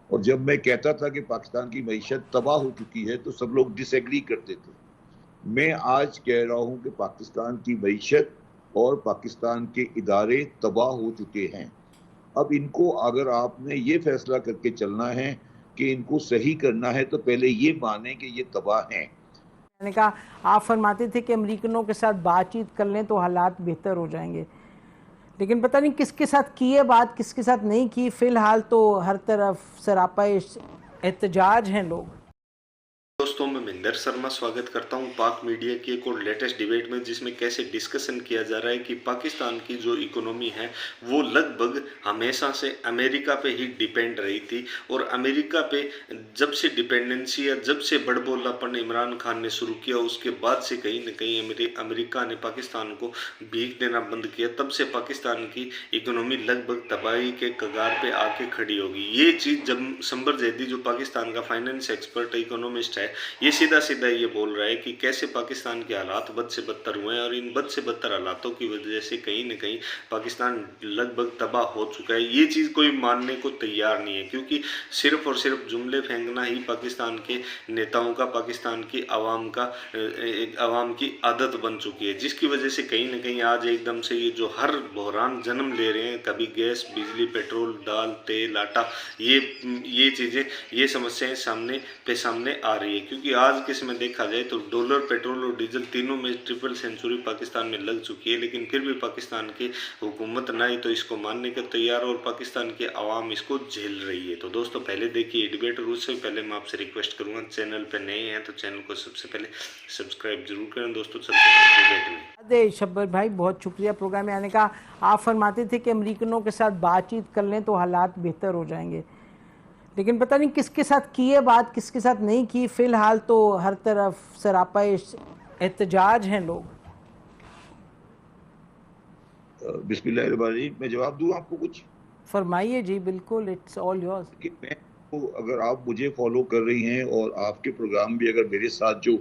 और जब मैं कहता था कि पाकिस्तान की मईशत तबाह हो चुकी है तो सब लोग डिसएग्री करते थे। मैं आज कह रहा हूं कि पाकिस्तान की मईशत और पाकिस्तान के इदारे तबाह हो चुके हैं। अब इनको अगर आपने ये फैसला करके चलना है कि इनको सही करना है तो पहले ये माने कि ये तबाह हैं। मैंने कहा, आप फरमाते थे कि अमरीकनों के साथ बातचीत कर लें तो हालात बेहतर हो जाएंगे, लेकिन पता नहीं किसके साथ की है बात, किसके साथ नहीं की। फिलहाल तो हर तरफ सरापा एहतजाज हैं लोग। दोस्तों, मैं महेंद्र शर्मा स्वागत करता हूं पाक मीडिया की एक और लेटेस्ट डिबेट में, जिसमें कैसे डिस्कशन किया जा रहा है कि पाकिस्तान की जो इकोनॉमी है वो लगभग हमेशा से अमेरिका पे ही डिपेंड रही थी। और अमेरिका पे जब से डिपेंडेंसी या जब से बड़बोलापन इमरान खान ने शुरू किया, उसके बाद से कहीं ना कहीं अमेरिका ने पाकिस्तान को भीख देना बंद किया। तब से पाकिस्तान की इकोनॉमी लगभग तबाही के कगार पे आके खड़ी होगी। ये चीज़ जब संबर जैदी, जो पाकिस्तान का फाइनेंस एक्सपर्ट इकोनॉमिस्ट है, ये सीधा सीधा ये बोल रहा है कि कैसे पाकिस्तान के हालात बद से बदतर हुए हैं, और इन बद से बदतर हालातों की वजह से कहीं न कहीं पाकिस्तान लगभग तबाह हो चुका है। ये चीज़ कोई मानने को तैयार नहीं है, क्योंकि सिर्फ और सिर्फ जुमले फेंकना ही पाकिस्तान के नेताओं का, पाकिस्तान की आवाम का, आवाम की आदत बन चुकी है, जिसकी वजह से कहीं न कहीं आज एकदम से ये जो हर बहरान जन्म ले रहे हैं, कभी गैस, बिजली, पेट्रोल, दाल, तेल, आटा, ये चीज़ें, ये समस्याएं सामने आ रही है। क्योंकि आज के समय देखा जाए तो डॉलर, पेट्रोल और डीजल तीनों में ट्रिपल सेंचुरी पाकिस्तान में लग चुकी है, लेकिन फिर भी पाकिस्तान की हुकूमत ना ही तो इसको मानने का तैयार, और पाकिस्तान की आवाम इसको झेल रही है। तो दोस्तों, पहले देखिए डिबेट, और उससे पहले मैं आपसे रिक्वेस्ट करूंगा, चैनल पर नए हैं तो चैनल को सबसे पहले सब्सक्राइब जरूर करें। दोस्तों, चलते हैं डिबेट में। अरे शब्बर भाई, बहुत शुक्रिया प्रोग्राम में आने का। आप फरमाते थे कि अमरीकनों के साथ बातचीत कर लें तो हालात बेहतर हो जाएंगे, लेकिन पता नहीं किसके साथ की है बात, किसके साथ नहीं की। फिलहाल तो हर तरफ सरापा एहतजाज हैं लोग। बिस्मिल्लाहिर्रहमानिर्रहीम। मैं जवाब दूं आपको कुछ? फरमाइए जी, बिल्कुल, इट्स ऑल योर्स। कि मैं तो, अगर आप मुझे फॉलो कर रही हैं और आपके प्रोग्राम भी अगर मेरे साथ जो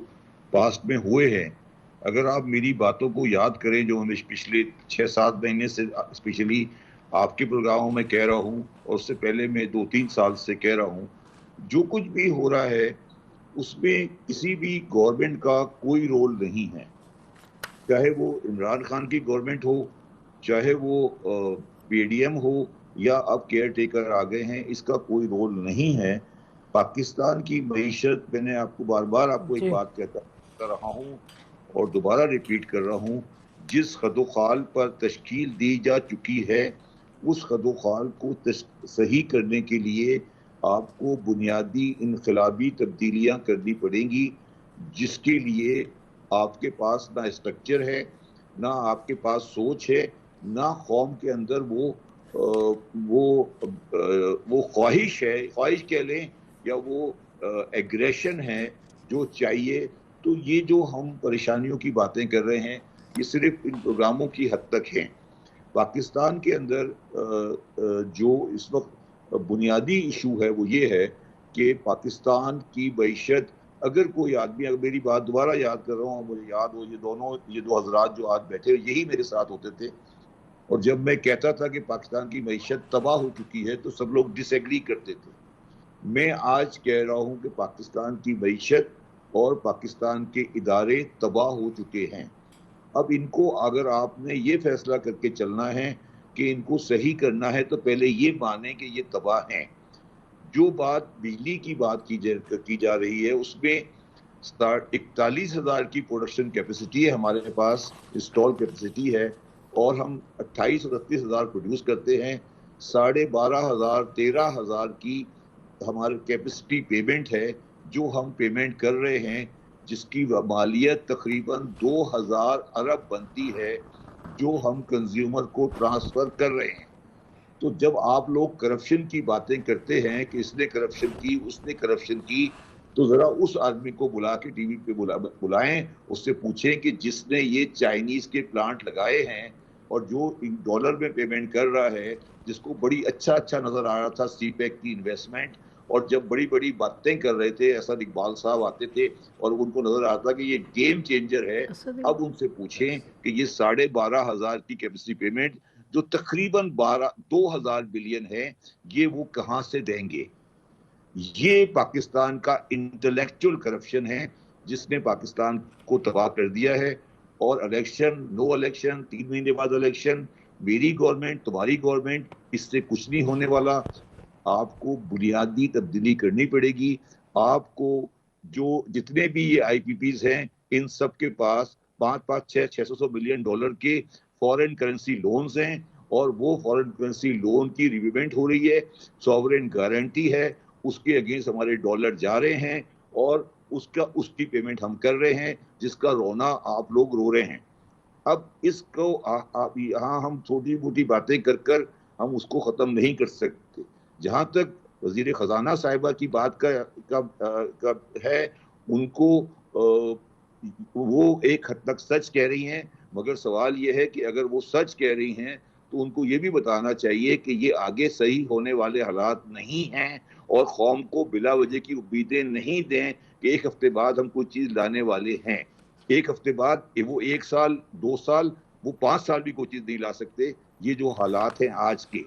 पास्ट में हुए हैं, अगर आप मेरी बातों को याद करें जो मैं पिछले 6-7 महीने से स्पेशली आपके प्रोग्रामों में कह रहा हूं, और उससे पहले मैं 2-3 साल से कह रहा हूं, जो कुछ भी हो रहा है उसमें किसी भी गवर्नमेंट का कोई रोल नहीं है। चाहे वो इमरान खान की गवर्नमेंट हो, चाहे वो पीडीएम हो, या अब केयर टेकर आ गए हैं, इसका कोई रोल नहीं है। पाकिस्तान की मईशत, मैंने आपको बार बार आपको एक जी, बात कहता रहा हूँ और दोबारा रिपीट कर रहा हूँ, जिस खदोखाल पर तश्कील दी जा चुकी है उस खदोखाल को सही करने के लिए आपको बुनियादी इनकलाबी तब्दीलियां करनी पड़ेंगी, जिसके लिए आपके पास ना स्ट्रक्चर है, ना आपके पास सोच है, ना कौम के अंदर वो ख्वाहिश है, ख्वाहिश कह लें, या वो एग्रेशन है जो चाहिए। तो ये जो हम परेशानियों की बातें कर रहे हैं, ये सिर्फ इन प्रोग्रामों की हद तक हैं। पाकिस्तान के अंदर जो इस वक्त बुनियादी इशू है वो ये है कि पाकिस्तान की मईशत, अगर कोई आदमी, अगर मेरी बात दोबारा याद कर रहा हूँ, मुझे याद हो, ये दो हजरात जो आज बैठे यही मेरे साथ होते थे, और जब मैं कहता था कि पाकिस्तान की मईशत तबाह हो चुकी है तो सब लोग डिसएग्री करते थे। मैं आज कह रहा हूं कि पाकिस्तान की मईशत और पाकिस्तान के इदारे तबाह हो चुके हैं। अब इनको अगर आपने ये फैसला करके चलना है कि इनको सही करना है तो पहले ये माने कि ये तबाह हैं। जो बात बिजली की बात की जा रही है, उसमें 41,000 की प्रोडक्शन कैपेसिटी है हमारे पास, इंस्टॉल कैपेसिटी है, और हम 28-29,000 प्रोड्यूस करते हैं। 12,500 13,000 की हमारी कैपेसिटी पेमेंट है जो हम पेमेंट कर रहे हैं, जिसकी मालियत तकरीबन 2,000 अरब बनती है, जो हम कंज्यूमर को ट्रांसफर कर रहे हैं। तो जब आप लोग करप्शन की बातें करते हैं कि इसने करप्शन की, उसने करप्शन की, तो जरा उस आदमी को बुला के टीवी पे बुलाएं, उससे पूछें कि जिसने ये चाइनीज के प्लांट लगाए हैं और जो डॉलर में पेमेंट कर रहा है, जिसको बड़ी अच्छा नजर आ रहा था सीपैक की इन्वेस्टमेंट, और जब बड़ी बड़ी बातें कर रहे थे, असद इकबाल साहब आते थे और उनको नजर आता कि ये गेम चेंजर है, अब उनसे पूछें कि ये 12,500 की कैपेसिटी पेमेंट जो तकरीबन 2,000 बिलियन है, ये वो कहां से देंगे। ये पाकिस्तान का इंटेलेक्चुअल करप्शन है जिसने पाकिस्तान को तबाह कर दिया है। और इलेक्शन, नो इलेक्शन, 3 महीने बाद इलेक्शन, मेरी गवर्नमेंट, तुम्हारी गवर्नमेंट, इससे कुछ नहीं होने वाला। आपको बुनियादी तब्दीली करनी पड़ेगी। आपको जो जितने भी ये IPPs हैं, इन सब के पास 5-5, 600 मिलियन डॉलर के फॉरेन करेंसी लोन्स हैं, और वो फॉरेन करेंसी लोन की रिपेमेंट हो रही है, सॉवरेन गारंटी है, उसके अगेंस्ट हमारे डॉलर जा रहे हैं, और उसकी पेमेंट हम कर रहे हैं, जिसका रोना आप लोग रो रहे हैं। अब इसको आप यहाँ हम छोटी मोटी बातें कर कर हम उसको खत्म नहीं कर सकते। जहां तक वजीर खजाना साहिबा की बात का है, उनको वो एक हद तक सच कह रही हैं, मगर सवाल ये है कि अगर वो सच कह रही हैं तो उनको ये भी बताना चाहिए कि ये आगे सही होने वाले हालात नहीं हैं, और कौम को बिला वजह की उम्मीदें नहीं दें कि एक हफ्ते बाद हम कोई चीज लाने वाले हैं। एक हफ्ते बाद वो 1 साल, 2 साल, वो 5 साल भी कोई चीज नहीं ला सकते। ये जो हालात हैं आज के,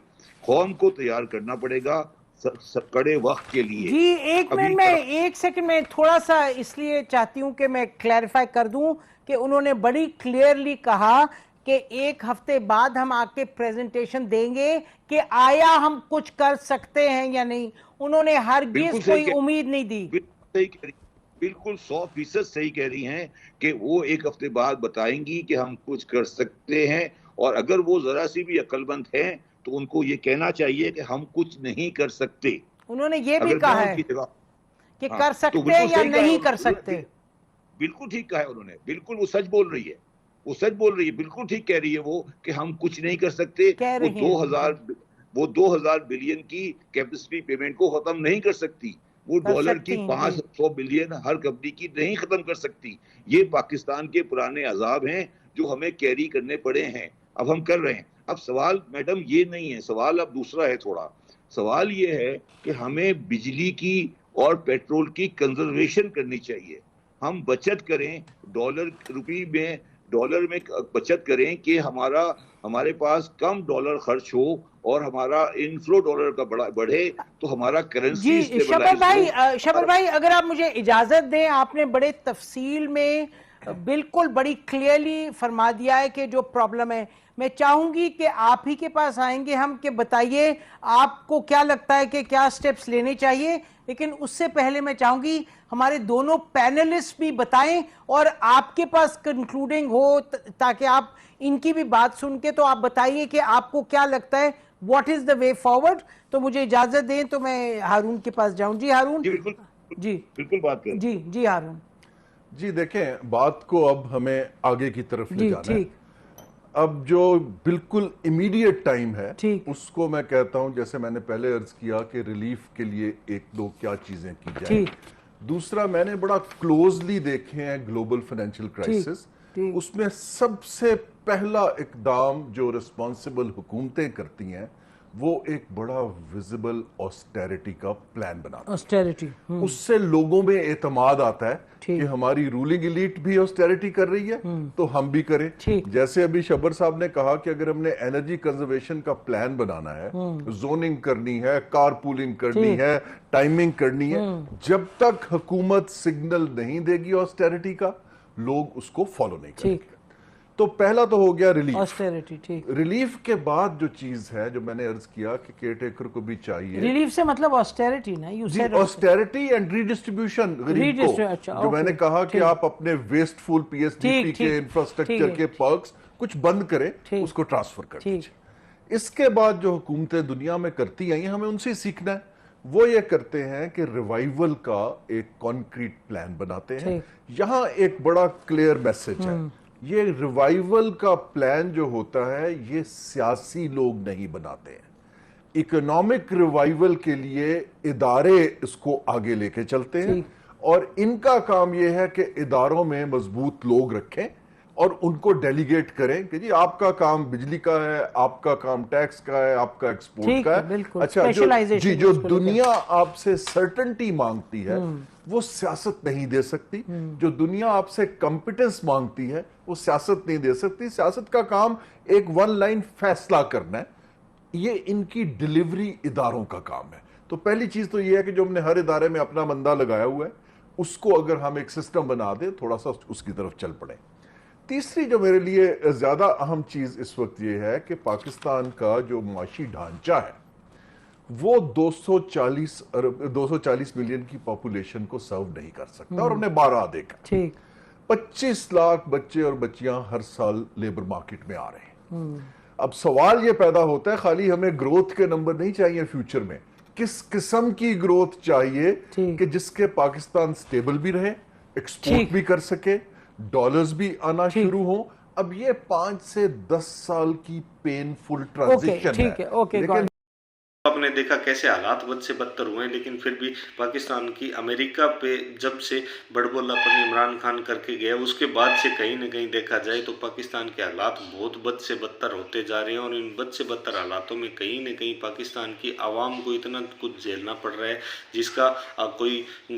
कौम को तैयार करना पड़ेगा कड़े वक्त के लिए। जी, एक मिनट में, 1 सेकंड में थोड़ा सा इसलिए चाहती हूं कि मैं क्लैरिफाई कर दूं कि उन्होंने बड़ी क्लियरली कहा कि 1 हफ्ते बाद हम आके प्रेजेंटेशन देंगे कि आया हम कुछ कर सकते हैं या नहीं। उन्होंने हरगिज कोई उम्मीद नहीं दी। बिल्कुल 100% सही कह रही हैं कि वो 1 हफ्ते बाद बताएंगी कि हम कुछ कर सकते हैं, और अगर वो जरा सी भी अक्लमंद हैं तो उनको ये कहना चाहिए कि हम कुछ नहीं कर सकते। उन्होंने ये भी कहा है कि कर सकते हैं या नहीं कर सकते। बिल्कुल ठीक कहा है उन्होंने, बिल्कुल वो सच बोल रही है, वो सच बोल रही है, बिल्कुल ठीक कह रही है वो कि हम कुछ नहीं कर सकते। वो 2000 बिलियन की कैपेसिटी पेमेंट को खत्म नहीं कर सकती। वो डॉलर की 500 बिलियन हर कंपनी की नहीं खत्म कर सकती। ये पाकिस्तान के पुराने अजाब हैं जो हमें कैरी करने पड़े हैं, अब हम कर रहे हैं। अब सवाल मैडम ये नहीं है, सवाल अब दूसरा है थोड़ा। सवाल ये है कि हमें बिजली की और पेट्रोल की कंजर्वेशन करनी चाहिए। हम बचत करें, डॉलर में बचत करें कि हमारे पास कम डॉलर खर्च हो और हमारा इनफ्लो डॉलर का बढ़े, तो हमारा करेंसी जी शबर भाई अगर आप मुझे इजाजत दें, आपने बड़े तफसील में बिल्कुल बड़ी क्लियरली फरमा दिया है कि जो प्रॉब्लम है। मैं चाहूंगी कि आप ही के पास आएंगे हम कि बताइए आपको क्या लगता है कि क्या स्टेप्स लेने चाहिए, लेकिन उससे पहले मैं चाहूंगी हमारे दोनों पैनलिस्ट भी बताएं और आपके पास कंक्लूडिंग हो, ताकि आप इनकी भी बात सुन के तो आप बताइए कि आपको क्या लगता है, what is the way forward. तो मुझे इजाजत दें तो मैं हारून के पास जाऊं। जी हारून। जी बिल्कुल बात करें। जी हारून जी। देखें, बात को अब हमें आगे की तरफ ले जाना है। अब जो बिल्कुल इमीडिएट टाइम है उसको मैं कहता हूं, जैसे मैंने पहले अर्ज किया कि रिलीफ के लिए 1-2 क्या चीजें की जाए। दूसरा, मैंने बड़ा क्लोजली देखे हैं ग्लोबल फाइनेंशियल क्राइसिस, उसमें सबसे पहला इकदाम जो रिस्पॉन्सिबल हुकूमतें करती हैं वो एक बड़ा विजिबल ऑस्टेरिटी का प्लान बनाना। ऑस्टेरिटी, उससे लोगों में एतमाद आता है कि हमारी रूलिंग एलीट भी ऑस्टेरिटी कर रही है तो हम भी करें। जैसे अभी शबर साहब ने कहा कि अगर हमने एनर्जी कंजर्वेशन का प्लान बनाना है, जोनिंग करनी है, कार पूलिंग करनी है, टाइमिंग करनी है, जब तक हुकूमत सिग्नल नहीं देगी ऑस्टेरिटी का, लोग उसको फॉलो नहीं करेंगे। तो पहला तो हो गया रिलीफ, ऑस्टेरिटी। ठीक। रिलीफ के बाद जो चीज है, जो मैंने अर्ज किया कि केयरटेकर को भी चाहिए, रिलीफ से मतलब ऑस्टेरिटी ना, you said austerity and redistribution गरीब को। अच्छा, जो मैंने कहा कि आप अपने वेस्टफुल पीएसडीपी के इंफ्रास्ट्रक्चर के पर्क्स कुछ बंद करें, उसको ट्रांसफर कर दीजिए। इसके बाद जो हुकूमतें दुनिया में करती आई हैं, हमें उनसे सीखना है। वो ये करते हैं कि रिवाइवल का एक कॉन्क्रीट प्लान बनाते हैं। यहां एक बड़ा क्लियर मैसेज है, ये रिवाइवल का प्लान जो होता है ये सियासी लोग नहीं बनाते हैं। इकोनॉमिक रिवाइवल के लिए इदारे इसको आगे लेके चलते हैं, और इनका काम यह है कि इदारों में मजबूत लोग रखें और उनको डेलीगेट करें कि जी आपका काम बिजली का है, आपका काम टैक्स का है, आपका एक्सपोर्ट का है। अच्छा, जो दुनिया आपसे सर्टेनिटी मांगती है वो सियासत नहीं दे सकती। जो दुनिया आपसे कॉम्पिटेंस मांगती है वो सियासत नहीं दे सकती। सियासत का काम एक 1 लाइन फैसला करना है, ये इनकी डिलीवरी इदारों का काम है। तो पहली चीज तो ये है कि जो हमने हर इदारे में अपना बंदा लगाया हुआ है उसको अगर हम एक सिस्टम बना दें, थोड़ा सा उसकी तरफ चल पड़े। तीसरी जो मेरे लिए ज्यादा अहम चीज इस वक्त ये है कि पाकिस्तान का जो माशी ढांचा है वो 240 मिलियन की पॉपुलेशन को सर्व नहीं कर सकता, और हमने 12 देखा। ठीक। 25 लाख बच्चे और बच्चियां हर साल लेबर मार्केट में आ रहे हैं। अब सवाल ये पैदा होता है, खाली हमें ग्रोथ के नंबर नहीं चाहिए फ्यूचर में, किस किस्म की ग्रोथ चाहिए कि जिसके पाकिस्तान स्टेबल भी रहे, एक्सपोर्ट भी कर सके, डॉलर्स भी आना शुरू हो। अब ये 5 से 10 साल की पेनफुल ट्रांजिशन है। लेकिन आपने देखा कैसे हालात बद से बदतर हुए हैं, लेकिन फिर भी पाकिस्तान की अमेरिका पे जब से बड़बोलापन इमरान खान करके गया उसके बाद से कहीं ना कहीं देखा जाए तो पाकिस्तान के हालात बहुत बद से बदतर होते जा रहे हैं। और इन बद से बदतर हालातों में कहीं ना कहीं पाकिस्तान की आवाम को इतना कुछ झेलना पड़ रहा है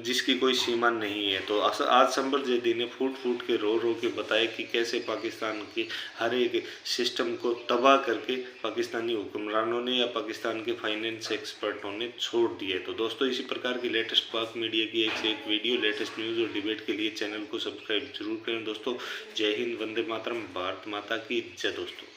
जिसकी कोई सीमा नहीं है। तो आज संबर जैदी ने फूट फूट के रो के बताया कि कैसे पाकिस्तान के हर एक सिस्टम को तबाह करके पाकिस्तानी हुक्मरानों ने या पाकिस्तान के फाइनेंस एक्सपर्टों ने छोड़ दिए। तो दोस्तों इसी प्रकार की लेटेस्ट पाक मीडिया की एक से एक वीडियो, लेटेस्ट न्यूज़ और डिबेट के लिए चैनल को सब्सक्राइब जरूर करें दोस्तों। जय हिंद, वंदे मातरम, भारत माता की जय दोस्तों।